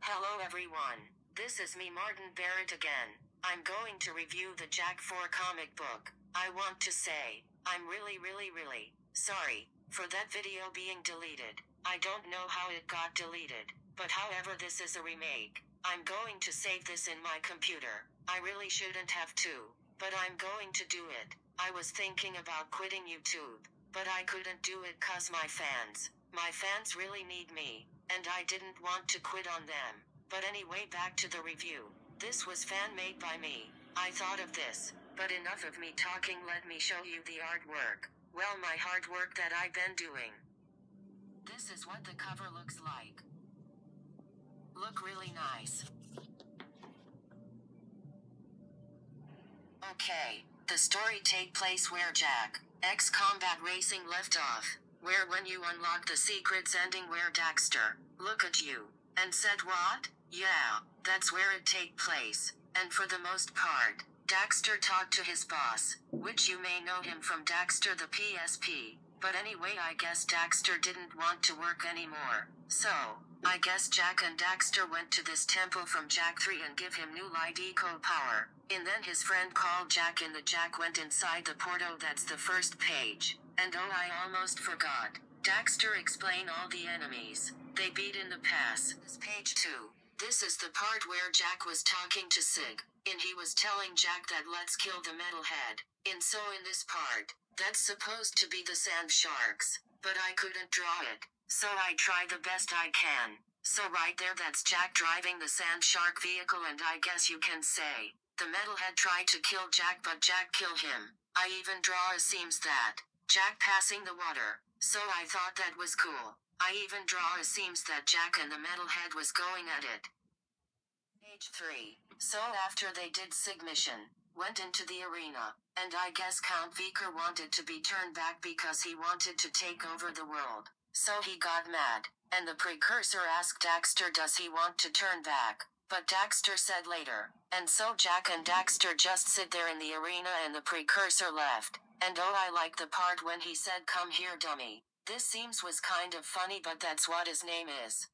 Hello everyone, this is me Martin Barrett again. I'm going to review the Jak4 comic book. I want to say, I'm really sorry for that video being deleted. I don't know how it got deleted, but however this is a remake. I'm going to save this in my computer. I really shouldn't have to, but I'm going to do it. I was thinking about quitting YouTube, but I couldn't do it cause my fans really need me, and I didn't want to quit on them. But anyway, back to the review. This was fan-made by me. I thought of this, but enough of me talking, let me show you the artwork. Well, my hard work that I've been doing. This is what the cover looks like. Look really nice. Okay, the story take place where Jak, ex-combat racing left off. Where when you unlock the secrets ending where Daxter, look at you, and said what? Yeah, that's where it take place. And for the most part, Daxter talked to his boss, which you may know him from Daxter the PSP. But anyway, I guess Daxter didn't want to work anymore. So, I guess Jak and Daxter went to this temple from Jak4 and give him new light eco power. And then his friend called Jak and the Jak went inside the portal. That's the first page. And oh, I almost forgot. Daxter explain all the enemies they beat in the past. This page 2. This is the part where Jak was talking to Sig, and he was telling Jak that let's kill the metalhead. And so in this part, that's supposed to be the sand sharks, but I couldn't draw it, so I try the best I can. So right there, that's Jak driving the sand shark vehicle, and I guess you can say the metalhead tried to kill Jak, but Jak killed him. I even draw a seams that Jak passing the water, so I thought that was cool. I even draw a seams that Jak and the metalhead was going at it. Page 3. So after they did Sig mission, went into the arena, and I guess Count Vicker wanted to be turned back because he wanted to take over the world. So he got mad, and the precursor asked Daxter does he want to turn back, but Daxter said later, and so Jak and Daxter just sit there in the arena and the precursor left. And oh, I like the part when he said come here dummy. This seems was kind of funny, but that's what his name is.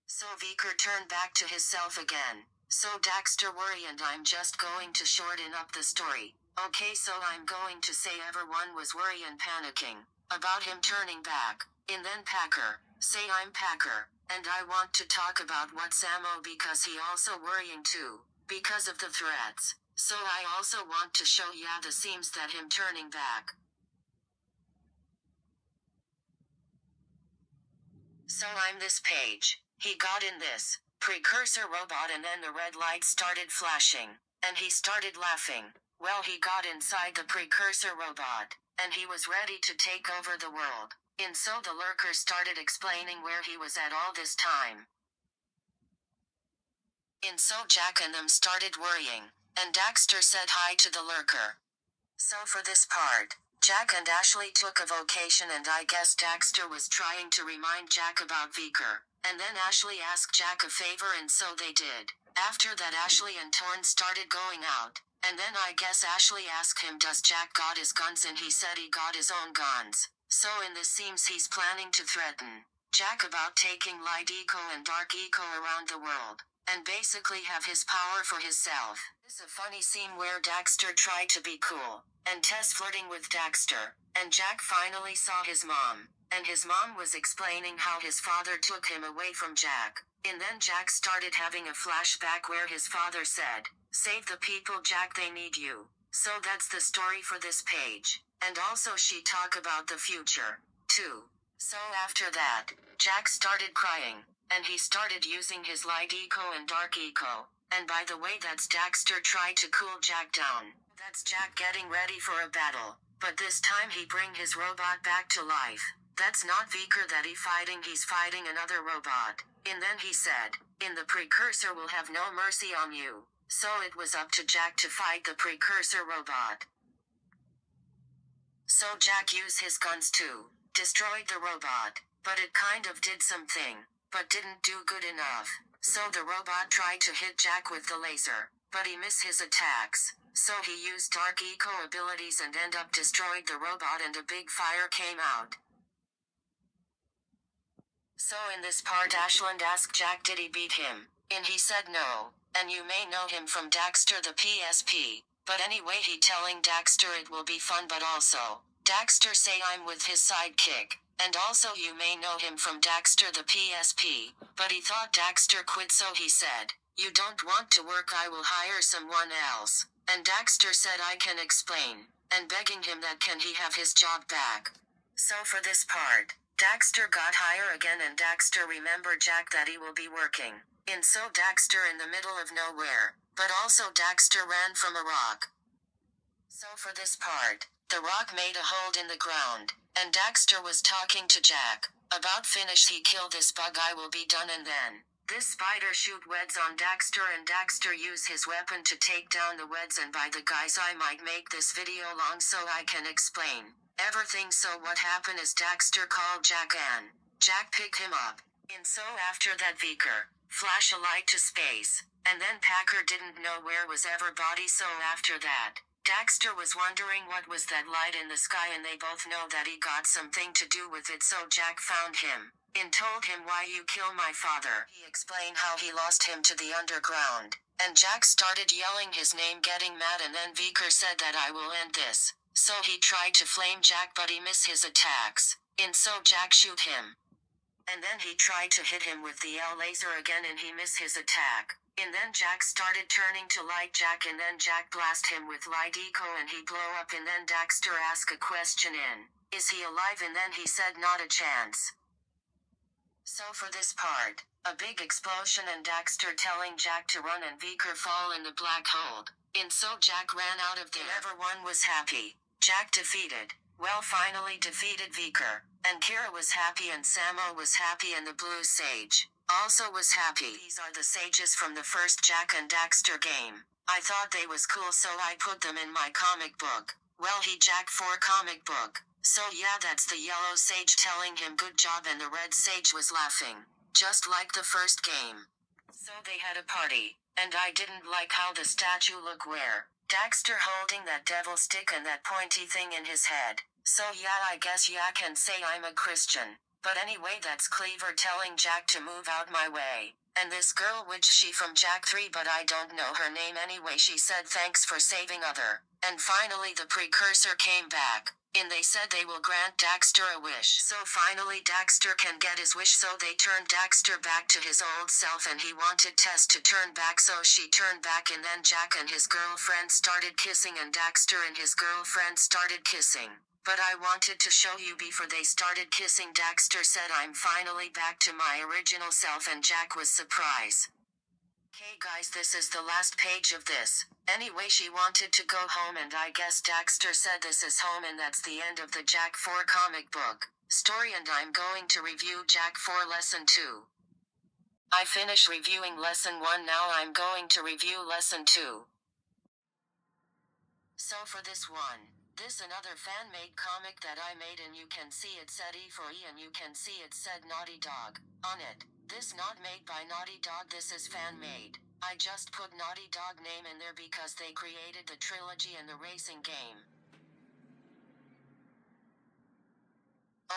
So Vicker turned back to himself again. So Daxter worry, and I'm just going to shorten up the story. Okay, so I'm going to say everyone was worry and panicking about him turning back. And then Packer, say I'm Packer, and I want to talk about what's Ammo because he also worrying too, because of the threats. So I also want to show ya the seams that him turning back. So I'm this page. He got in this precursor robot, and then the red light started flashing, and he started laughing. Well, he got inside the precursor robot, and he was ready to take over the world. And so the lurker started explaining where he was at all this time. And so Jak and them started worrying, and Daxter said hi to the lurker. So for this part, Jak and Ashley took a vacation, and I guess Daxter was trying to remind Jak about Vicker. And then Ashley asked Jak a favor, and so they did. After that, Ashley and Torn started going out, and then I guess Ashley asked him does Jak got his guns, and he said he got his own guns. So in this seems he's planning to threaten Jak about taking light eco and dark eco around the world, and basically have his power for himself. This is a funny scene where Daxter tried to be cool, and Tess flirting with Daxter, and Jak finally saw his mom, and his mom was explaining how his father took him away from Jak, and then Jak started having a flashback where his father said, save the people Jak, they need you. So that's the story for this page, and also she talk about the future, too. So after that, Jak started crying, and he started using his light eco and dark eco, and by the way, that's Daxter tried to cool Jak down. That's Jak getting ready for a battle, but this time he bring his robot back to life. That's not Vicker that he's fighting another robot. And then he said, in the precursor will have no mercy on you. So it was up to Jak to fight the precursor robot. So Jak used his guns too, destroyed the robot, but it kind of did something, but didn't do good enough. So the robot tried to hit Jak with the laser, but he missed his attacks. So he used dark eco abilities and end up destroyed the robot, and a big fire came out. So in this part, Ashland asked Jak did he beat him, And he said no, and you may know him from Daxter the PSP. But anyway, he telling Daxter it will be fun, but also, Daxter say I'm with his sidekick. And also you may know him from Daxter the PSP. But he thought Daxter quit, so he said, you don't want to work, I will hire someone else. And Daxter said I can explain. And begging him that can he have his job back. So for this part, Daxter got hired again, and Daxter remembered Jak that he will be working. And so Daxter in the middle of nowhere. But also Daxter ran from a rock. So for this part, the rock made a hole in the ground, and Daxter was talking to Jak. About finish, he kill this bug, I will be done, and then this spider shoot webs on Daxter, and Daxter use his weapon to take down the webs. And by the guys, I might make this video long so I can explain everything. So what happened is Daxter called Jak and Jak picked him up. And so after that Vicker flash a light to space, and then Packer didn't know where was everybody. So after that, Daxter was wondering what was that light in the sky, and they both know that he got something to do with it. So Jak found him and told him, why you kill my father? He explained how he lost him to the underground, and Jak started yelling his name, getting mad, and then Vicker said that I will end this. So he tried to flame Jak, but he missed his attacks, and so Jak shoot him. And then he tried to hit him with the L laser again, and he missed his attack. And then Jak started turning to light Jak, and then Jak blast him with light eco, and he blow up. And then Daxter asked a question in, is he alive? And then he said not a chance. So for this part, a big explosion and Daxter telling Jak to run, and Vicker fall in the black hole. And so Jak ran out of there. Everyone was happy. Jak defeated. Well, finally defeated Vicker. And Kira was happy, and Samo was happy, and the Blue Sage also was happy. These are the sages from the first Jak and Daxter game. I thought they was cool, so I put them in my comic book. Well, he jak4 comic book. So yeah, that's the yellow sage telling him good job, and the red sage was laughing. Just like the first game. So they had a party, and I didn't like how the statue looked where Daxter holding that devil stick and that pointy thing in his head. So yeah, I guess yeah, can say I'm a Christian. But anyway, that's Cleaver telling Jak to move out my way. And this girl, which she from jak4, but I don't know her name anyway, she said thanks for saving other. And finally the precursor came back. And they said they will grant Daxter a wish. So finally Daxter can get his wish, so they turned Daxter back to his old self, and he wanted Tess to turn back, so she turned back. And then Jak and his girlfriend started kissing, and Daxter and his girlfriend started kissing. But I wanted to show you before they started kissing. Daxter said I'm finally back to my original self, and Jak was surprised. Okay guys, this is the last page of this. Anyway, she wanted to go home, and I guess Daxter said this is home, and that's the end of the jak4 comic book story, and I'm going to review jak4 lesson 2. I finished reviewing lesson 1, now I'm going to review lesson 2. So for this one, this another fan-made comic that I made, and you can see it said E for E, and you can see it said Naughty Dog on it. This not made by Naughty Dog, this is fan-made. I just put Naughty Dog name in there because they created the trilogy and the racing game.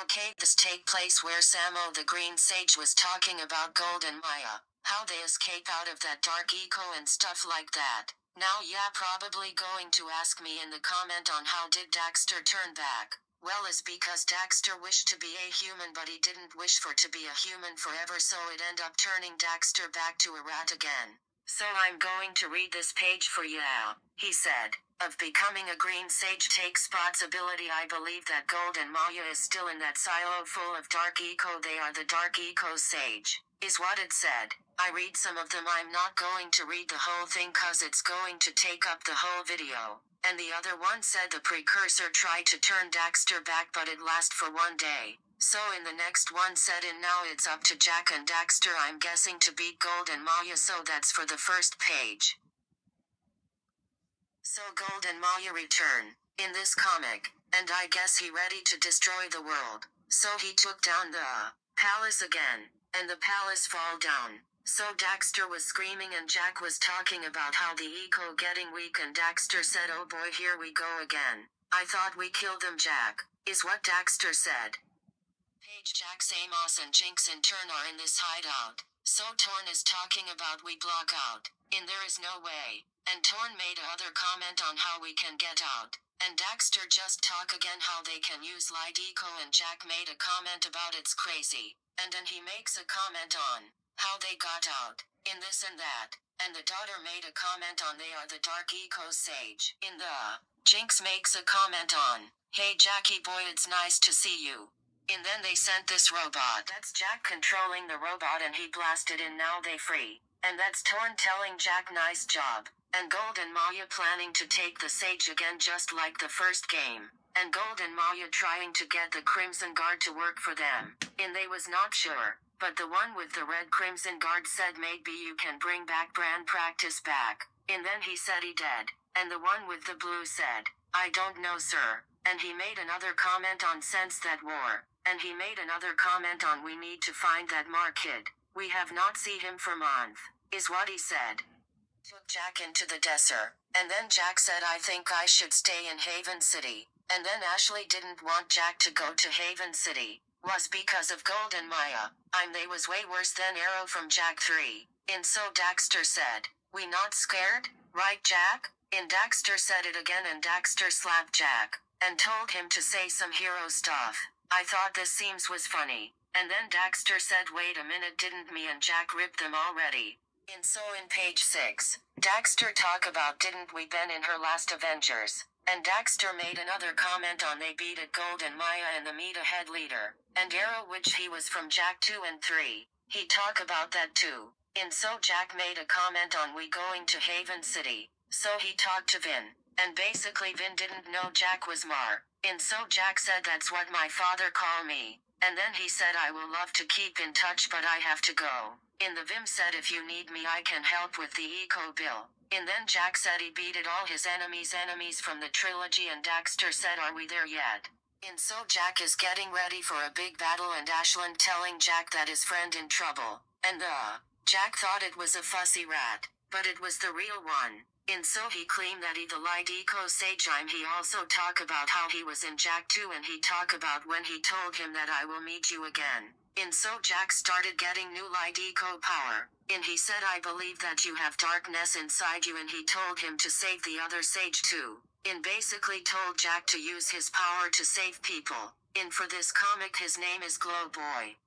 Okay, this take place where Samo the Green Sage was talking about Gold and Maya, how they escape out of that dark eco and stuff like that. Now yeah, probably going to ask me in the comment on how did Daxter turn back. Well, is because Daxter wished to be a human, but he didn't wish for to be a human forever, so it ended up turning Daxter back to a rat again. So I'm going to read this page for you. He said, of becoming a green sage takes Spot's ability. I believe that Gold and Maya is still in that silo full of dark eco. They are the dark eco sage, is what it said. I read some of them. I'm not going to read the whole thing cause it's going to take up the whole video. And the other one said the precursor tried to turn Daxter back, but it lasted for 1 day. So in the next one said, and now it's up to Jak and Daxter, I'm guessing, to beat Gold and Maya. So that's for the first page. So Gold and Maya return in this comic, and I guess he ready to destroy the world. So he took down the palace again, and the palace fall down. So Daxter was screaming, and Jak was talking about how the eco getting weak, and Daxter said, oh boy, here we go again. I thought we killed them, Jak, is what Daxter said. page Jax, Amos and Jinx in turn are in this hideout. So Torn is talking about we block out. In there is no way. And Torn made a other comment on how we can get out. And Daxter just talk again how they can use light eco and Jack made a comment about it's crazy. And then he makes a comment on how they got out. In this and that. And the daughter made a comment on they are the dark eco sage. In the Jinx makes a comment on, hey Jackie boy it's nice to see you. And then they sent this robot. That's Jack controlling the robot and he blasted in now they free. And that's Torn telling Jack nice job. And Gold and Maya planning to take the sage again just like the first game. And Gold and Maya trying to get the Crimson Guard to work for them. And they was not sure. But the one with the red Crimson Guard said maybe you can bring back brand practice back. And then he said he did. And the one with the blue said, I don't know sir. And he made another comment on sense that war. And he made another comment on we need to find that Mar kid. We have not seen him for month. Is what he said. Took Jack into the desert. And then Jack said I think I should stay in Haven City. And then Ashley didn't want Jack to go to Haven City. Was because of Gold and Maya. They was way worse than Arrow from jak4. And so Daxter said, we not scared? Right Jack? And Daxter said it again and Daxter slapped Jack. And told him to say some hero stuff. I thought this seems was funny. And then Daxter said wait a minute didn't me and Jack ripped them already. And so in page 6, Daxter talk about didn't we been in her last Avengers. And Daxter made another comment on they beat at Gold and Maya and the meet ahead leader. And Arrow which he was from jak2 and 3. He talk about that too. And so Jack made a comment on we going to Haven City. So he talked to Vin. And basically Vin didn't know Jack was Mar. And so Jack said that's what my father call me. And then he said I will love to keep in touch but I have to go. And the Vim said if you need me I can help with the eco bill. And then Jack said he beated all his enemies from the trilogy and Daxter said are we there yet? And so Jack is getting ready for a big battle and Ashlyn telling Jack that his friend in trouble. And Jack thought it was a fussy rat. But it was the real one. And so he claimed that he the light eco sage. He also talk about how he was in jak2 and he talk about when he told him that I will meet you again. And so Jack started getting new light eco power. And he said I believe that you have darkness inside you and he told him to save the other sage too. And basically told Jack to use his power to save people. And for this comic his name is Glow Boy.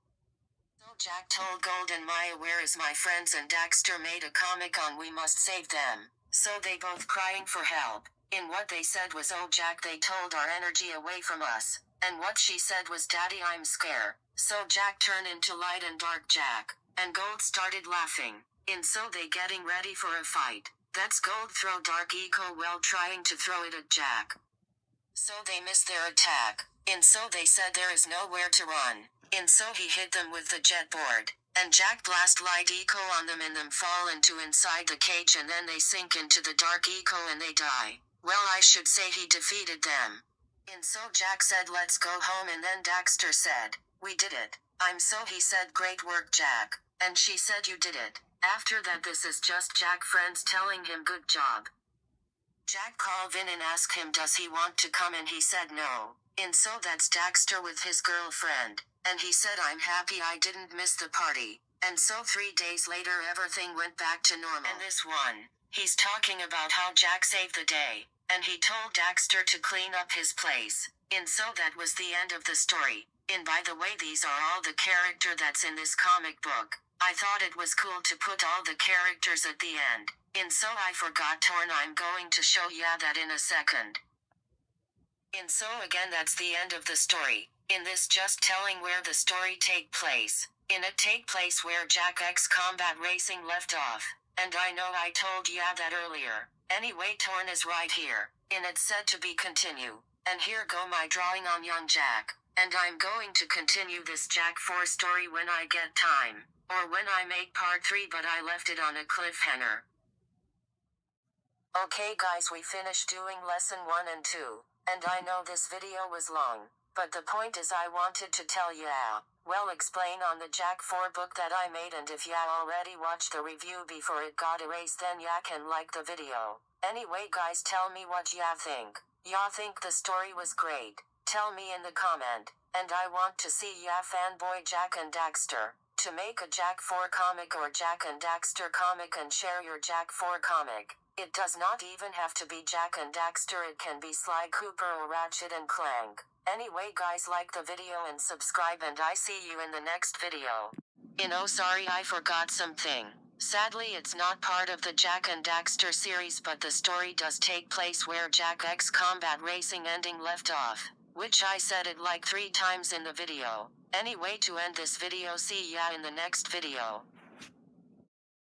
So Jack told Gold and Maya where is my friends and Daxter made a comic on we must save them. So they both crying for help. And what they said was oh Jack they told our energy away from us. And what she said was daddy I'm scared. So Jack turned into light and dark Jack. And Gold started laughing. And so they getting ready for a fight. That's Gold throw dark eco while trying to throw it at Jack. So they missed their attack. And so they said there is nowhere to run. And so he hit them with the jet board. And Jack blast light eco on them and them fall into inside the cage and then they sink into the dark eco and they die. Well I should say he defeated them. And so Jack said let's go home and then Daxter said, we did it. So he said great work Jack. And she said you did it. After that this is just Jack friends telling him good job. Jack called Vin and asked him does he want to come and he said no. And so that's Daxter with his girlfriend. And he said I'm happy I didn't miss the party. And so 3 days later everything went back to normal. And this one, he's talking about how Jack saved the day. And he told Daxter to clean up his place. And so that was the end of the story. And by the way these are all the character that's in this comic book. I thought it was cool to put all the characters at the end. And so I forgot Torn I'm going to show ya that in a second. And so again that's the end of the story. In this just telling where the story take place. In it take place where Jak X Combat Racing left off. And I know I told ya that earlier. Anyway Torn is right here. And it's said to be continue. And here go my drawing on young Jack. And I'm going to continue this jak4 story when I get time. Or when I make part 3 but I left it on a cliffhanger. Okay guys we finished doing lesson 1 and 2. And I know this video was long. But the point is I wanted to tell ya, well explain on the jak4 book that I made and if ya already watched the review before it got erased then ya can like the video. Anyway guys tell me what ya think. Ya think the story was great? Tell me in the comment. And I want to see ya fanboy Jak and Daxter. To make a Jak4 comic or Jak and Daxter comic and share your Jak4 comic. It does not even have to be Jak and Daxter, it can be Sly Cooper or Ratchet and Clank. Anyway guys, like the video and subscribe, and I see you in the next video. Oh sorry, I forgot something. Sadly it's not part of the Jak and Daxter series, but the story does take place where Jak X Combat Racing ending left off. Which I said it like 3 times in the video. Anyway, to end this video, see ya in the next video.